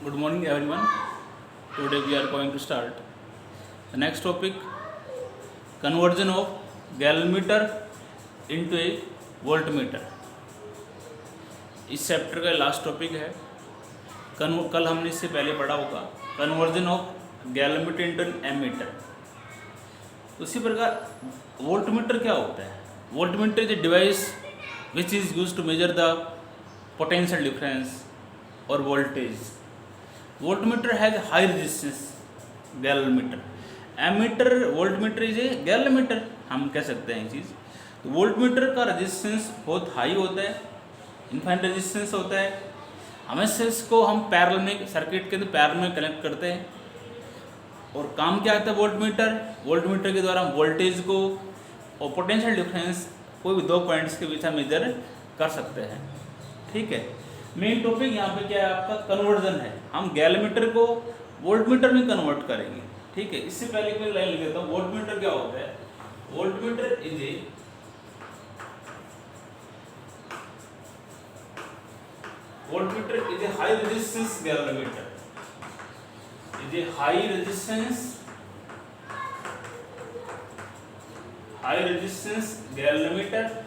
Good morning, everyone. Today we are going to start the next topic: conversion of gallonmeter into a voltmeter. इस chapter का last topic है। कल हमने इससे पहले पढ़ा होगा conversion of galvanometer into ammeter. उसी प्रकार वोल्टमीटर क्या होता है? Voltmeter is a device which is use to measure the potential difference और voltage. Voltmeter has high resistance galvanometer. Ammeter voltmeter is a galvanometer, हम कह सकते हैं ये चीज़। तो वोल्टमीटर का रेजिस्टेंस बहुत हाई होता है, इनफाइनाइट रेजिस्टेंस होता है। हमेशा इसको हम पैरेलल में सर्किट के पैरेलल में कनेक्ट करते हैं। और काम क्या आता है वोल्टमीटर के द्वारा हम वोल्टेज को और पोटेंशियल डिफरेंस कोई भी दो पॉइंट्स के बीच हम मेजर कर सकते हैं। ठीक है, मेन टॉपिक यहाँ पे क्या है आपका कन्वर्जन है। हम गैलोमीटर को वोल्टमीटर में कन्वर्ट करेंगे। ठीक है, इससे पहले मैं लाइन लिख देता हूँ। वोल्टमीटर क्या होता है? Voltmeter is A high resistance galvanometer, is a high resistance galvanometer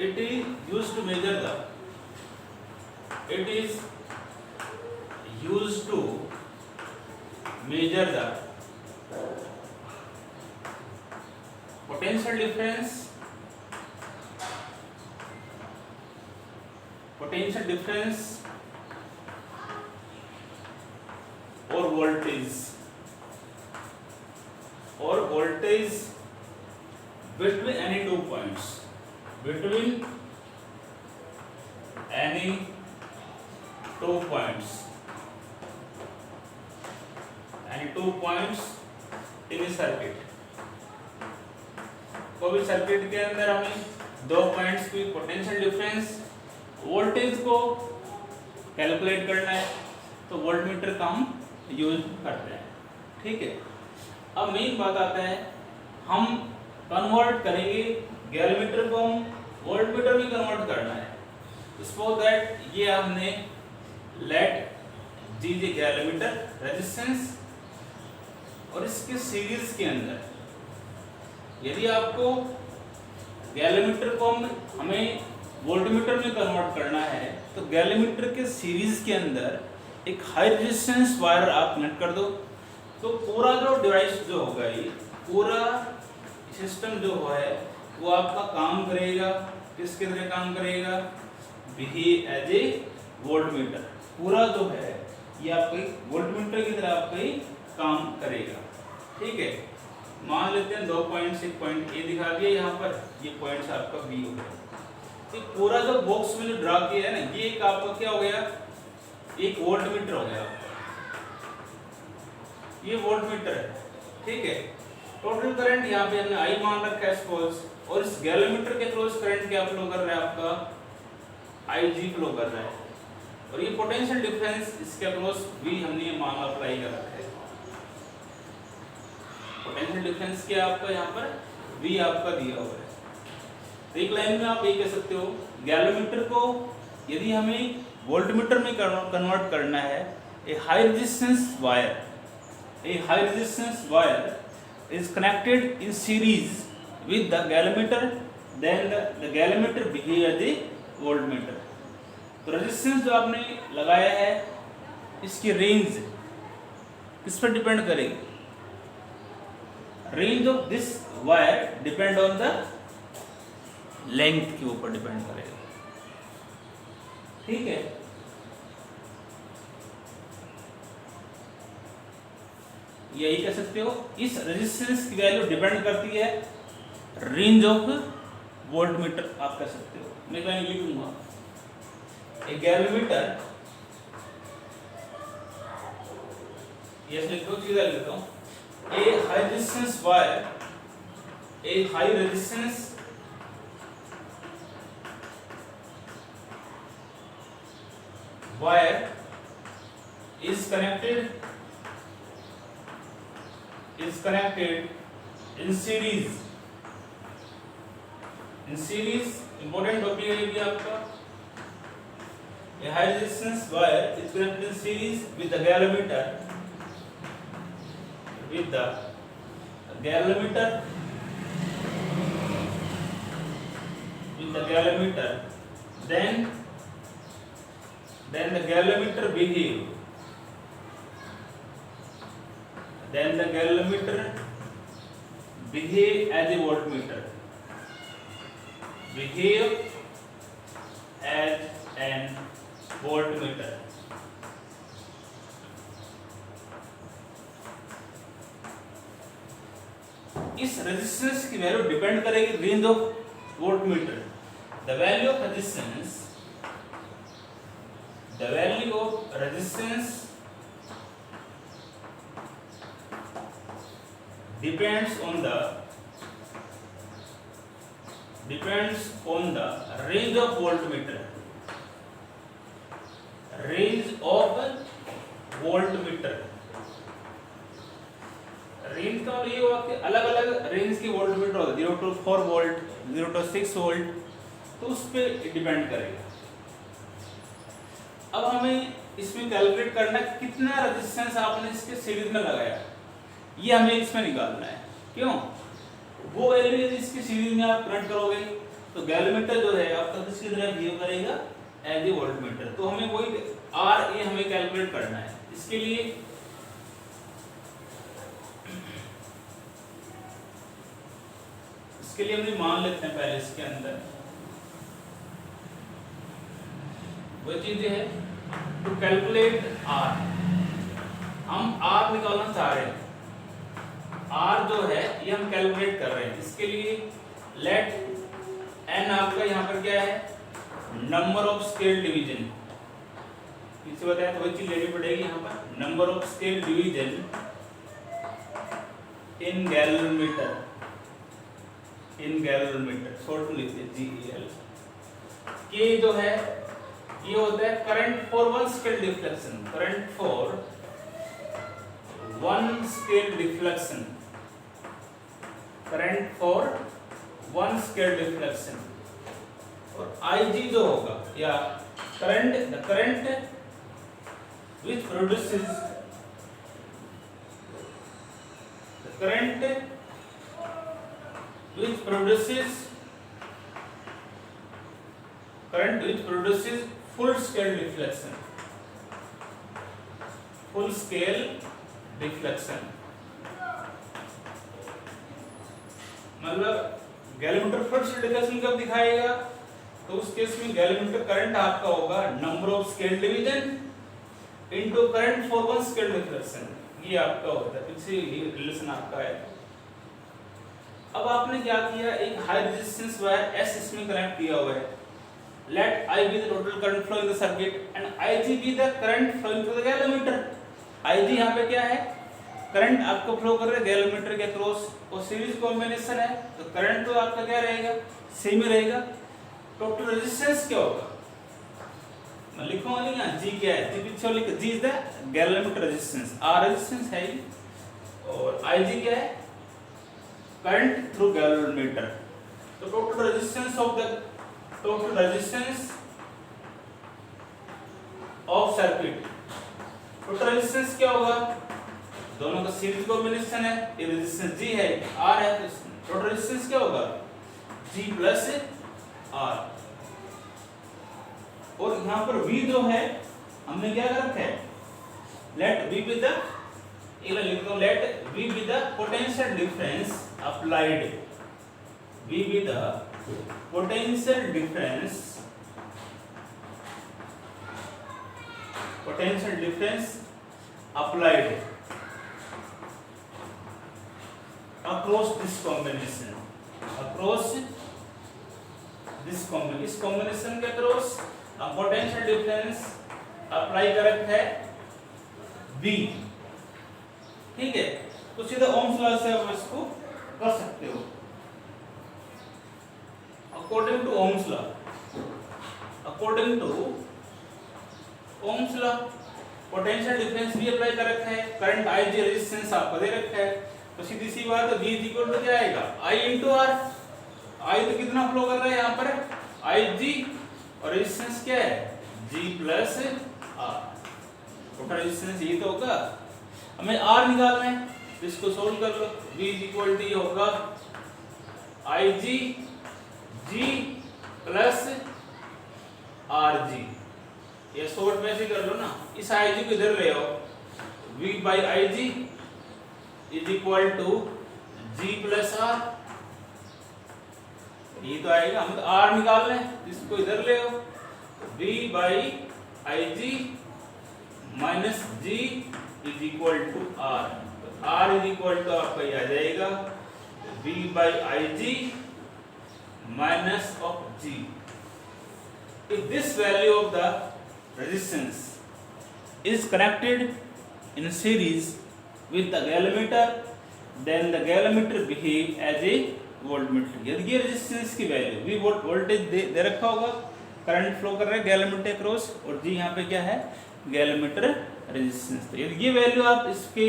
it is used to measure the potential difference or voltage between any two points in a circuit। कोई भी सर्किट के अंदर हमें दो पॉइंट्स की पोटेंशियल डिफरेंस वोल्टेज को calculate करना है तो वोल्टमीटर का हम यूज करते हैं। ठीक है, अब मेन बात आता है हम कन्वर्ट करेंगे गैलोमीटर को, हम वोल्टमीटर में कन्वर्ट करना है। सपोज दैट ये हमने लेट दीजिए गैलोमीटर रेजिस्टेंस और इसके सीरीज के अंदर यदि आपको गैलोमीटर को हमें वोल्टमीटर में कन्वर्ट करना है तो गैलोमीटर के सीरीज के अंदर एक हाई रेजिस्टेंस वायर आप कनेक्ट कर दो तो पूरा जो डिवाइस जो होगा, ये पूरा सिस्टम जो है वो आपका काम करेगा। किसके तरह काम करेगा? Behave as a voltmeter. पूरा जो है ये आपके वोल्टमीटर की तरह आपका काम करेगा। ठीक है, मान लेते हैं दो पॉइंट्स, एक पॉइंट ए दिखा दिया यहाँ पर, ये पॉइंट आपका बी हो गया। तो पूरा जो बॉक्स में जो ड्रा किया है ना, ये एक आपका क्या हो गया? एक वोल्टमीटर हो गया आपका, ये वोल्टमीटर है। ठीक है, टोटल करंट यहाँ पे हमने आई मान रखा है सपोज, और इस गैलोमीटर के क्रॉस करंट क्या फ्लो कर रहा है आपका? आई जी फ्लो कर रहा है। और ये पोटेंशियल डिफरेंस इसके क्रॉस वी हमने ये मान अप्लाई कर रखा है। पोटेंशियल डिफरेंस क्या आपका यहाँ पर? वी आपका दिया हुआ है। तो एक लाइन में आप ये कह सकते हो गैलोमीटर को यदि हमें वोल्टमीटर में कन्वर्ट करना है, a high resistance wire is connected in series with the galvanometer, then the galvanometer behave as a voltmeter। तो रेजिस्टेंस जो आपने लगाया है इसकी रेंज किस पर डिपेंड करेगी? Range of this wire depend on the length के ऊपर डिपेंड करेगा। ठीक है, यही कह सकते हो इस रेजिस्टेंस की वैल्यू डिपेंड करती है रेंज ऑफ वोल्टमीटर, आप कह सकते हो। मैं कहीं लिखूंगा ए गैलोमीटर, ये लिख दो, सीधा लिखता हूं। A high resistance wire, a high resistance wire is connected in series in series important topic है ये आपका। A high resistance wire is connected in series with the galvanometer then the galvanometer behave as a voltmeter, behave as an voltmeter। इस resistance की value depend करेगी range of voltmeter. The value of resistance depends on the range of voltmeter। Range का ये हुआ कि अलग अलग range की वोल्टमीटर होता है, 0 to 4 वोल्ट, 0 to 6 वोल्ट, तो उस पे डिपेंड करेगा। अब हमें इसमें कैलकुलेट करना है कितना रेजिस्टेंस आपने इसके सीरीज में लगाया, ये हमें इसमें निकालना है। क्यों? वो वैल्यू यदि इसकी सीरीज में आप करंट करोगे तो गैल्वेमीटर जो है आपका किसकी तरह बिहेव करेगा, एज ए वोल्टमीटर। तो हमें वही आर ए हमें कैलकुलेट करना है। इसके लिए हमने मान लेते हैं पहले इसके अंदर वो चीजें है टू कैलकुलेट आर। हम आर निकालना चाह रहे हैं, आर जो है ये हम कैलकुलेट कर रहे हैं। इसके लिए लेट एन आपका यहाँ पर क्या है, नंबर ऑफ स्केल डिवीजन। इसे बताया तो वही चीज लेनी पड़ेगी यहाँ पर, number of scale division in galvanometer, short में लिखते हैं GEL। के जो है ये होता है current for one scale deflection, और IG जो होगा या current which produces full scale deflection। मतलब गैल्वेमीटर फुल स्केल डिफ्लेक्शन कब दिखाएगा, तो उस केस में गैल्वेमीटर करंट आपका होगा number of scale division into current for one scale deflection, ये आपका होता है। पीछे ये रिलेशन आपका है। अब आपने क्या किया, एक हाई रेजिस्टेंस वायर S इसमें कनेक्ट किया हुआ है। Let I be the total current flow in the circuit and IG be the current flowing through the galvanometer। IG यहाँ पे क्या है, करंट आपको फ्लो कर रहा है गैल्वेमीटर के क्रॉस, और सीरीज कॉम्बिनेशन है तो करंट तो आपका क्या रहेगा, सेम ही रहेगा। टोटल रेजिस्टेंस क्या होगा, मैं लिखूंगा नहीं यहाँ, G क्या है, G पीछे लिख, G is the galvanometer resistance, R resistance है ही, और IG क्या है, करंट थ्रू गैल्वेमीटर। तो total resistance of circuit, total resistance क्या होगा, दोनों का सीरीज कॉम्बिनेशन है, ये रेजिस्टेंस G है, R है, तो टोटल रेजिस्टेंस क्या होगा, G प्लस R। और यहाँ पर V जो है हमने क्या कर रखा है, लेट V बी द, लिख दो, let V be the potential difference applied, V be the potential difference applied across this combination, इस कॉम्बिनेशन के अक्रॉस पोटेंशियल डिफरेंस अप्लाई कर रखा है V। ठीक है, तो सीधा ओम्स लॉ से आप इसको कर सकते हो। According to Ohm's law potential difference भी अप्लाई कर रखा है, करंट IG रेजिस्टेंस आपको दे रखा है, तो सीधी सी बात है V इक्वल टू क्या आएगा, I इंटू R। आई तो कितना फ्लो कर रहा है यहाँ पर, आई जी, और रेजिस्टेंस क्या है, जी प्लस आर। टोटल रेजिस्टेंस ये तो होगा, हमें आर निकालना है, तो इसको सोल्व कर लो। V इज इक्वल टू होगा आई जी जी प्लस आर जी, ये शॉर्ट में से कर लो ना, इस आई जी को इधर ले आओ, V by I G is equal to G plus R, ये तो आएगा, हम तो आर निकाल लें, इसको इधर ले आओ, V by I G minus G is equal to R, तो आर इज इक्वल टू आपका ये आ जाएगा V by I G minus of G. If this value of the resistance is connected in series with the galvanometer, then the galvanometer behave as a voltmeter। यदि ये resistance की value V voltage दे रखा होगा, current flow कर रहा है galvanometer cross, और जी यहाँ पे क्या है, गैलोमीटर रेजिस्टेंस। तो यदि ये वैल्यू आप इसके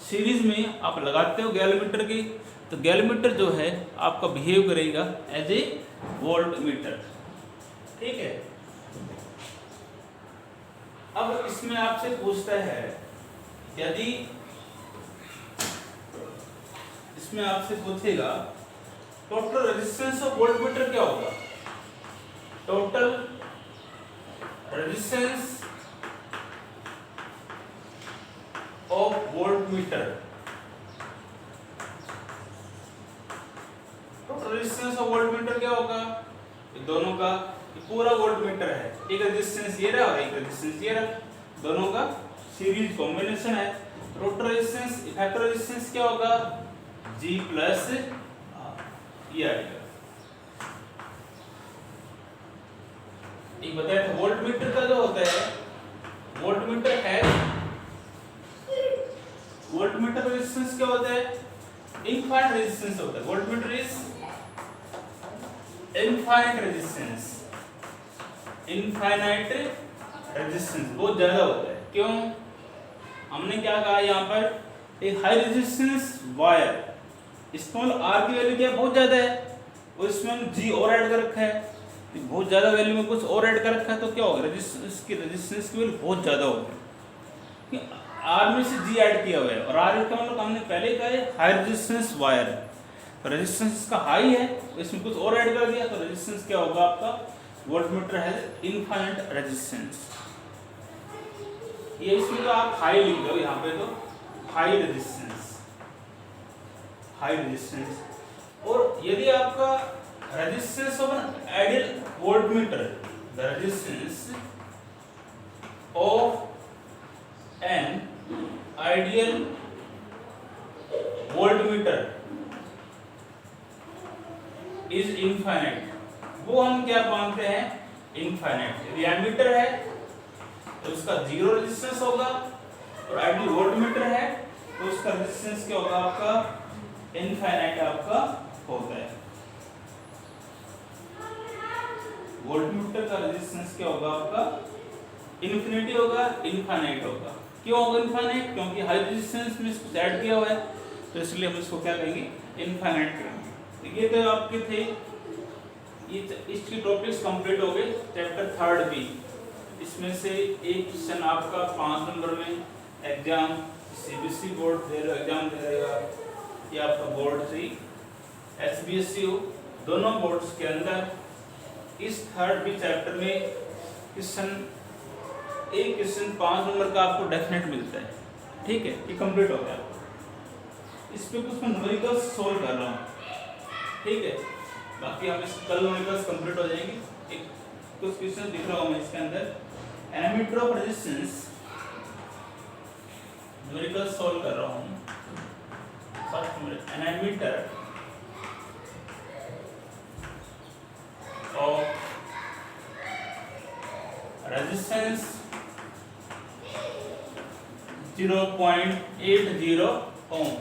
सीरीज में आप लगाते हो गैलोमीटर की, तो गैलोमीटर जो है आपका बिहेव करेगा एज ए वोल्टमीटर, ठीक है। अब इसमें आपसे पूछता है, यदि इसमें आपसे पूछेगा टोटल रेजिस्टेंस ऑफ वोल्टमीटर क्या होगा, total resistance of voltmeter, total resistance of voltmeter क्या होगा, ये दोनों का, ये पूरा वोल्टमीटर है, एक रेजिस्टेंस ये रहा और एक रेजिस्टेंस ये रहा, दोनों का सीरीज कॉम्बिनेशन है। टोटल रेजिस्टेंस, इफेक्टिव रेजिस्टेंस क्या होगा, जी प्लस ये आएगा। एक बताया था वोल्टमीटर का जो होता है, वोल्टमीटर है, वोल्टमीटर रेजिस्टेंस क्या होता है, इनफाइनाइट रेजिस्टेंस होता है, voltmeter is infinite resistance, infinite resistance बहुत ज्यादा होता है। क्यों, हमने क्या कहा यहाँ पर, एक high resistance wire, small R की वैल्यू क्या बहुत ज्यादा है, और इसमें जी और ऐड कर रखा है, बहुत ज्यादा वैल्यू में कुछ और ऐड कर रखा है, तो क्या होगा, रेजिस्टेंस की वैल्यू बहुत ज्यादा होगी, आर में से जी ऐड किया हुआ है, और आर का मतलब हमने पहले कहा है हाई रेजिस्टेंस वायर, तो रेजिस्टेंस इसका हाई है, इसमें कुछ और ऐड कर दिया, तो रेजिस्टेंस क्या होगा आपका, वोल्टमीटर है इनफाइनाइट रेजिस्टेंस। ये इसमें तो आप हाई लिख दो, यहाँ पे तो हाई रेजिस्टेंस, हाई रेजिस्टेंस। और यदि आपका resistance of an ideal voltmeter, the resistance of an ideal voltmeter is infinite, वो हम क्या मानते हैं, इनफाइनाइट। यदि एमीटर है तो उसका जीरो रेजिस्टेंस होगा, और आइडियल वोल्टमीटर है तो उसका रेजिस्टेंस क्या होगा आपका, इनफाइनाइट आपका होता है। वोल्टमीटर का रेजिस्टेंस क्या होगा आपका, इन्फिनिटी होगा, इनफाइनाइट होगा। क्यों होगा इनफाइनाइट, क्योंकि हाई रेजिस्टेंस में इसको ऐड किया हुआ है, तो इसलिए हम इसको क्या कहेंगे, इनफाइनाइट कहेंगे। ये तो आपके थे, ये इसकी टॉपिक्स कंप्लीट हो गए, चैप्टर 3 भी। इसमें से एक क्वेश्चन आपका 5 नंबर में एग्जाम सीबीएसई बोर्ड दे एग्जाम दे देगा, ये आपका बोर्ड से एसबीएसई हो, दोनों बोर्ड्स के अंदर इस 3 भी चैप्टर में क्वेश्चन, एक क्वेश्चन 5 नंबर का आपको डेफिनेट मिलता है, ठीक है, ये कंप्लीट हो गया। इस पे कुछ मैं न्यूमेरिकल्स सोल्व कर रहा हूँ, ठीक है, बाकी हम इस कल न्यूमेरिकल्स कंप्लीट हो जाएंगे। एक कुछ क्वेश्चन दिख रहा हूँ मैं इसके अंदर, ammeter of resistance, numericals solve कर रहा हूँ। First ammeter of resistance 0.80 ohm,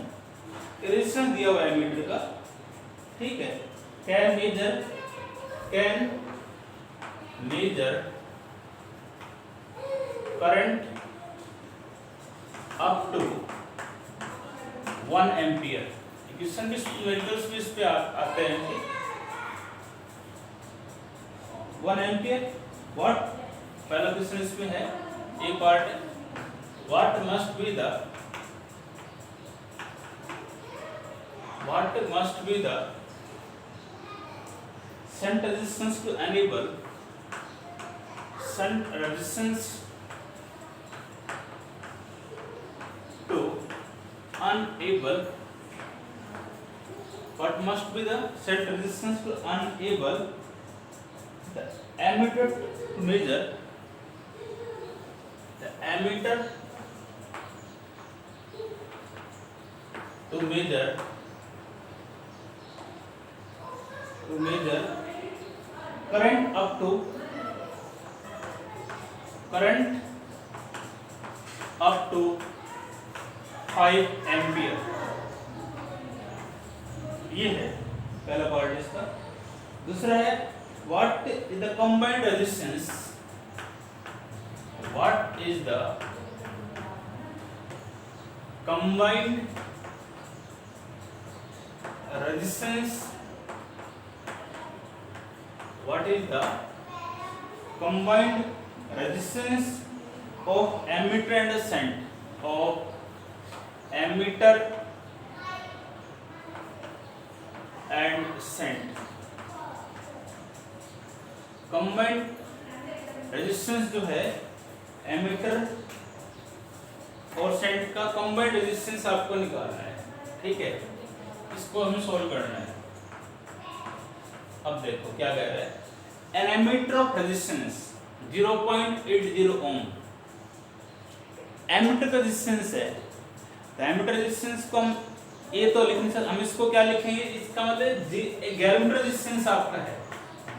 resistance दिया हुआ है एमीटर का, ठीक है, can measure current up to 1 ampere. Question भी न्यूमेरिकल्स भी इस पे आते हैं, 1 एम्पियर। व्हाट, पहला क्वेश्चन इसमें है, एक पार्ट है, what must be the shunt resistance to enable shunt resistance to enable what must be the shunt resistance to enable the ammeter to measure current up to 5 ampere. ये है पहला part इसका। दूसरा है what is the combined resistance, what is the combined resistance, what is the combined resistance of ammeter and shunt, of ammeter and shunt। combined resistance जो है ammeter और shunt का combined resistance आपको निकालना है, ठीक है, इसको हमें सोल्व करना है। अब देखो क्या कह रहा है, an ammeter of resistance 0.80 ohm, ammeter का रेजिस्टेंस है, तो एमीटर रेजिस्टेंस को हम ये तो लिखने से हम इसको क्या लिखेंगे, इसका मतलब जी गैलोमीटर रेजिस्टेंस आपका है,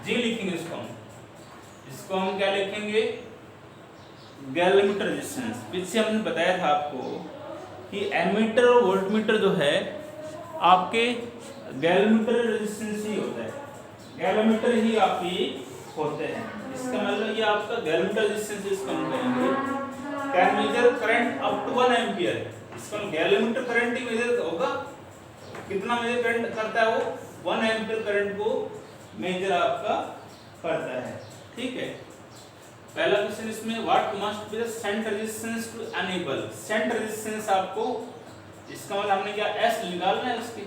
जी लिखेंगे इसको हम क्या लिखेंगे, गैलोमीटर रेजिस्टेंस। पीछे हमने बताया था आपको कि एमीटर और वोल्टमीटर जो है आपके गैलोमीटर रेजिस्टेंस ही होता है, गैलोमीटर ही आपकी होते हैं। इसका मतलब ये आपका गैलोमीटर रेजिस्टेंस इसको हम कहेंगे, can measure current up to 1 ampere. इसका गैलोमीटर करंट ही मेजर होगा, कितना मेजर करंट करता है वो, 1 एम्पियर करंट को मेजर आपका करता है, ठीक है। पहला क्वेश्चन इसमें what must be the shunt resistance to enable, shunt resistance आपको, इसका मतलब हमने क्या एस निकालना है, उसकी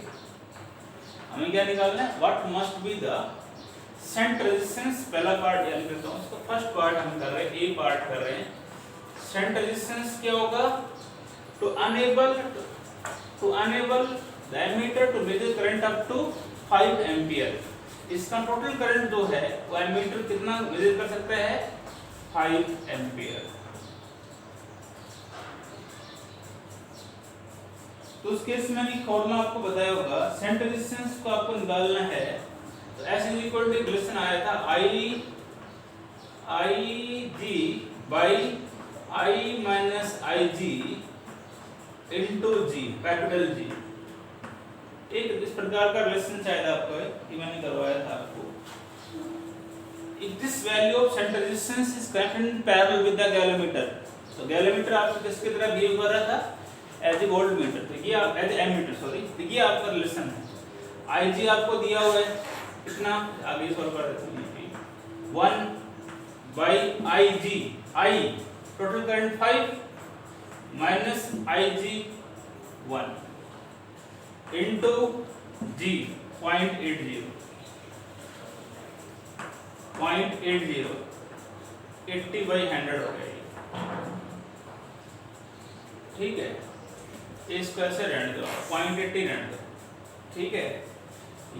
हमें क्या निकालना है, what must be the shunt resistance. पहला पार्ट याद करता हूं, इसको फर्स्ट पार्ट हम कर रहे हैं, ए पार्ट कर रहे हैं। शंट रेजिस्टेंस क्या होगा, to enable the ammeter to measure current up to 5 ampere. इसका टोटल करंट जो है वो एमीटर कितना मेजर कर सकता है, 5 एम्पियर। तो उस केस में भी फॉर्मूला आपको बताया होगा, शंट रेजिस्टेंस को आपको निकालना है, तो S is equal to relation आया था IG by I minus IG into G, capital G। एक इस प्रकार का रिलेशन चाहिए आपको, कि मैंने करवाया था आपको। If this value of shunt resistance is connected in parallel with the galvanometer, तो गैलोमीटर आपको किसकी तरह बिहेव कर रहा था, एज ए वोल्टमीटर, तो ये आप एज एमीटर सॉरी, तो ये आपका रिलेशन है। IG आपको दिया हुआ है कितना, आगे सॉल्व कर देते हैं, 1 by IG, I total current 5 minus IG 1 into G 0.80 80 by 100 हो गया, ठीक है। इसको ऐसे रहने दो, 0.80 रहने दो, ठीक है।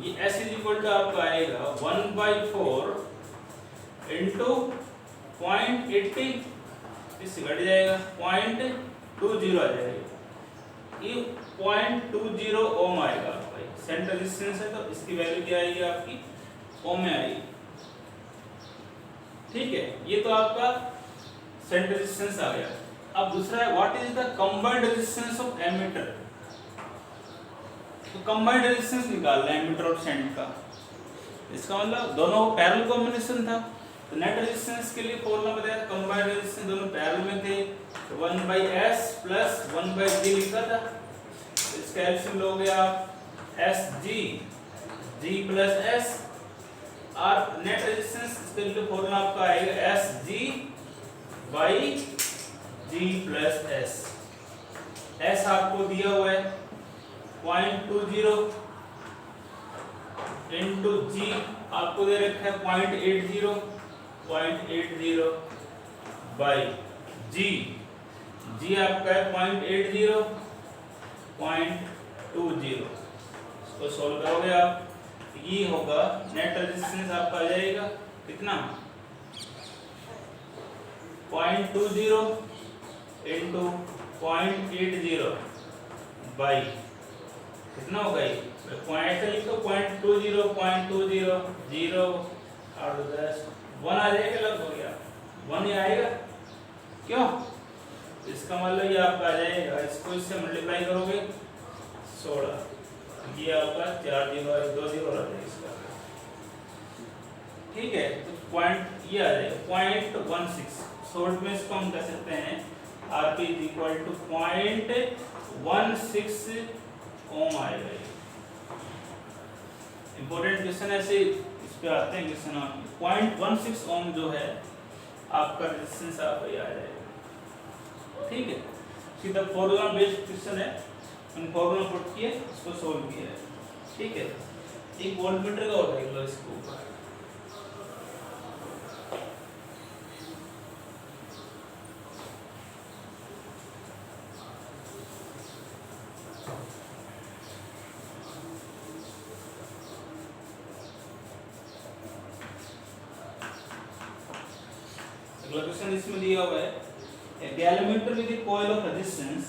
ये S इज इक्वल टू आपका आएगा 1/4 इंटू 0.80, इससे घट जाएगा 0.20 आ जाएगा, ये 0.20 ओम आएगा आपका। शंट रेजिस्टेंस है तो इसकी वैल्यू क्या आएगी आपकी, ओम में आएगी, ठीक है। ये तो आपका शंट रेजिस्टेंस आ गया। अब दूसरा है what is the combined resistance of ammeter, तो कंबाइंड रेजिस्टेंस निकालना है एमीटर और शंट का। इसका मतलब दोनों पैरेलल कॉम्बिनेशन था, तो नेट रेजिस्टेंस के लिए फॉर्मूला बताया, कंबाइंड रेजिस्टेंस दोनों पैरेलल में थे, तो 1/s प्लस 1/g लिखा था। इसका एलसीएम लोगे आप, SG G प्लस S, और नेट रेजिस्टेंस इसके लिए फॉर्मूला आपका आएगा S G by G plus S. S आपको दिया हुआ है 0.20 इंटू जी आपको दे रखा है 0.80 बाई जी, जी आपका है 0.80 इसको सोल्व करोगे आप, ये होगा नेट रेजिस्टेंस आपका आ जाएगा कितना 0.20 इंटू 0.80 बाई कितना होगा ये पॉइंट से लिखो 0.20 0 और 10 1 आ जाएगा, लगभग यार 1 ही आएगा क्यों, इसका मतलब ये आपका आ जाएगा, इसको इससे मल्टीप्लाई करोगे 16, ये आपका 4 0 और 2 0 आ जाएगा इसका, ठीक है। तो पॉइंट ये आ जाएगा 0.16, शॉर्ट में इसको हम कह सकते हैं RP = 0.16 ओम आएगा। इंपॉर्टेंट क्वेश्चन ऐसे इस पे आते हैं क्वेश्चन, 0.16 ओम जो है आपका रेजिस्टेंस आपका ये आ जाएगा, ठीक है। सीधा फॉर्मूला बेस्ड क्वेश्चन है, उन फॉर्मूला पुट किए इसको सोल्व किया है, ठीक है। एक वोल्टमीटर का और देख लो इसको ऊपर, अगला क्वेश्चन इसमें दिया हुआ है a galvanometer with a coil of resistance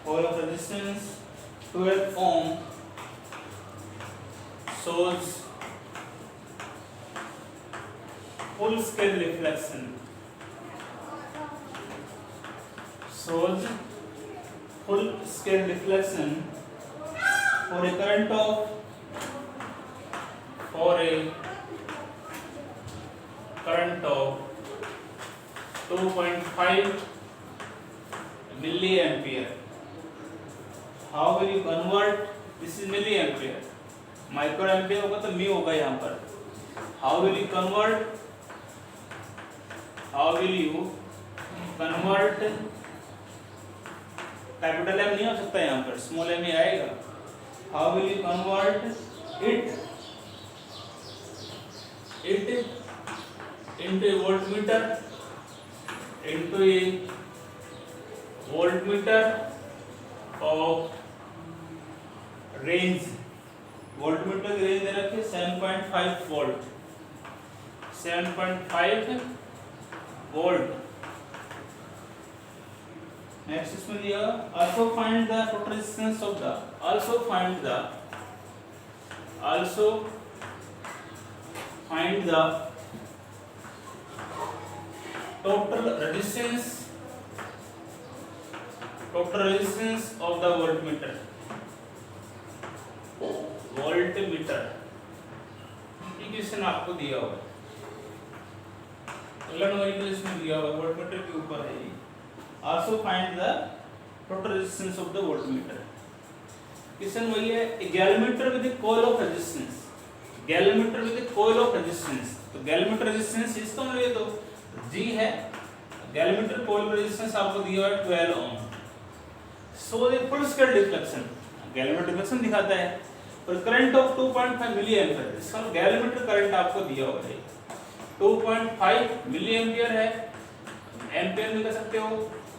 of resistance 12 ohm shows full scale reflection for a current of 2.5 milliampere. How will you convert? This is milliampere, microampere होगा तो म्यू होगा यहाँ पर। How will you convert capital M नहीं हो सकता यहाँ पर, स्मॉल m ही आएगा। How will you convert it into a voltmeter of range, voltmeter की रेंज दे रखी है 7.5 वोल्ट, 7.5 वोल्ट। नेक्स्ट इसमें दिया also find the total resistance of the also find the total resistance of the voltmeter equation आपको दिया हुआ है, अगला नंबर इसमें दिया हुआ है वोल्टमीटर के ऊपर है ये। Also find the total resistance of the voltmeter। Question वही है galvanometer with coil of resistance, galvanometer with coil of resistance। तो गैल्वेमीटर रेजिस्टेंस इसका मतलब ये तो G है, गैल्वेमीटर coil रेजिस्टेंस आपको दिया हुआ है 12 ohm. So the full scale deflection, galvanometer deflection दिखाता है और करंट ऑफ 2.5 मिली एम्पियर, इसका गैल्वेमीटर करंट आपको दिया हुआ है 2.5 मिली एम्पियर है, एम्पियर में कर सकते हो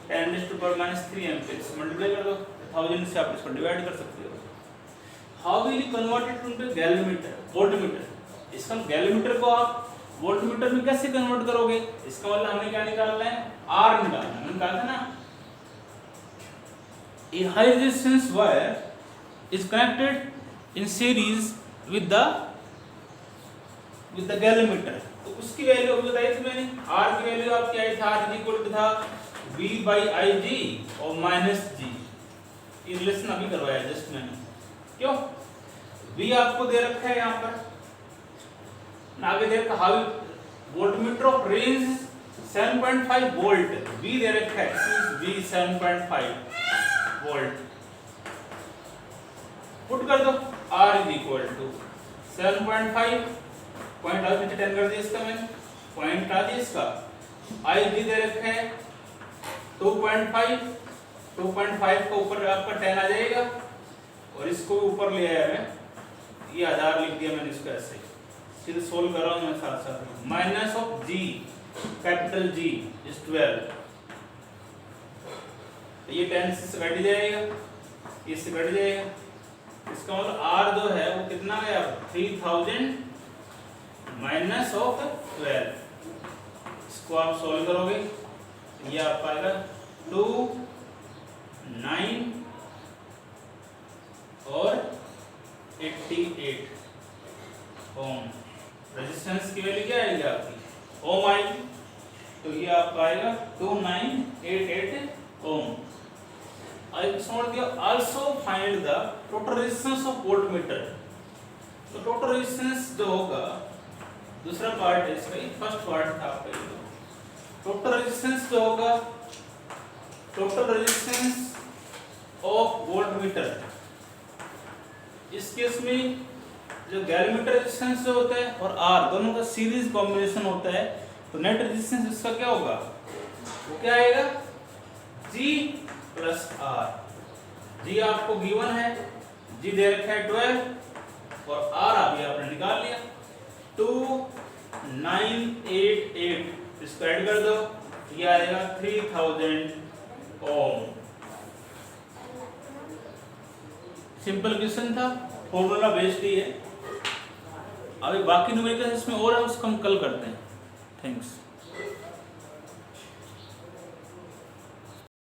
10⁻³ एम्पियर से मल्टीप्लाई कर दो, 1000 से आप इसको डिवाइड कर सकते हो। How will you convert it into galvanometer, voltmeter, इसका गैल्वेमीटर को आप वोल्टमीटर में कैसे कन्वर्ट करोगे, इसका मतलब हमें क्या निकालना है, आर निकालना है, हमने कहा था ना a high resistance wire is connected in series with the galvanometer। तो उसकी वैल्यू अभी बताई थी मैंने, R की वैल्यू आपकी आई था, R इक्वल टू था V/Ig और -G। ये रिलेशन अभी करवाया जस्ट मैंने, क्यों V आपको दे रखा है यहाँ पर, आगे दे रखा how voltmeter of range 7.5 volt, V दे रखा है V 7.5 वोल्ट। पुट कर दो R is equal to 7.5, point out नीचे 10 कर दिया इसका, मैंने पॉइंट आ दिया इसका। I भी दे रखा है 2.5, 2.5 का ऊपर आपका 10 आ जाएगा, और इसको ऊपर ले आया मैं, ये 1000 लिख दिया मैंने इसको ऐसे, फिर सोल्व कर रहा हूँ मैं साथ साथ। Minus of G, capital G is 12, तो ये 10 से कट जाएगा, इससे कट जाएगा, इसका मतलब R जो है वो कितना गया 3000 माइनस ऑफ 12, इसको आप सोल्व करोगे ये आप पाएगा 2, 9 और 88 ओम। रेजिस्टेंस की वैल्यू क्या आएगी आपकी, ओम आएगी, तो ये आपका आएगा 2988 ओम। Also find the total resistance of voltmeter, तो टोटल रेजिस्टेंस जो होगा, दूसरा पार्ट है इसका, फर्स्ट पार्ट था आपका ये, टोटल रेजिस्टेंस जो होगा, टोटल रेजिस्टेंस ऑफ वोल्टमीटर, इस केस में जो गैलोमीटर रेजिस्टेंस जो होता है और R दोनों का सीरीज कॉम्बिनेशन होता है, तो नेट रेजिस्टेंस इसका क्या होगा, वो क्या आएगा G प्लस R। G आपको गिवन है, G दे रखा है 12 और R अभी आपने निकाल लिया 2988, इसको ऐड कर दो, ये आएगा 3000 ओम। सिंपल क्वेश्चन था, फॉर्मूला बेस्ड ही है। अभी बाकी न्यूमेरिकल्स इसमें और है, उसको हम कल करते हैं। थैंक्स।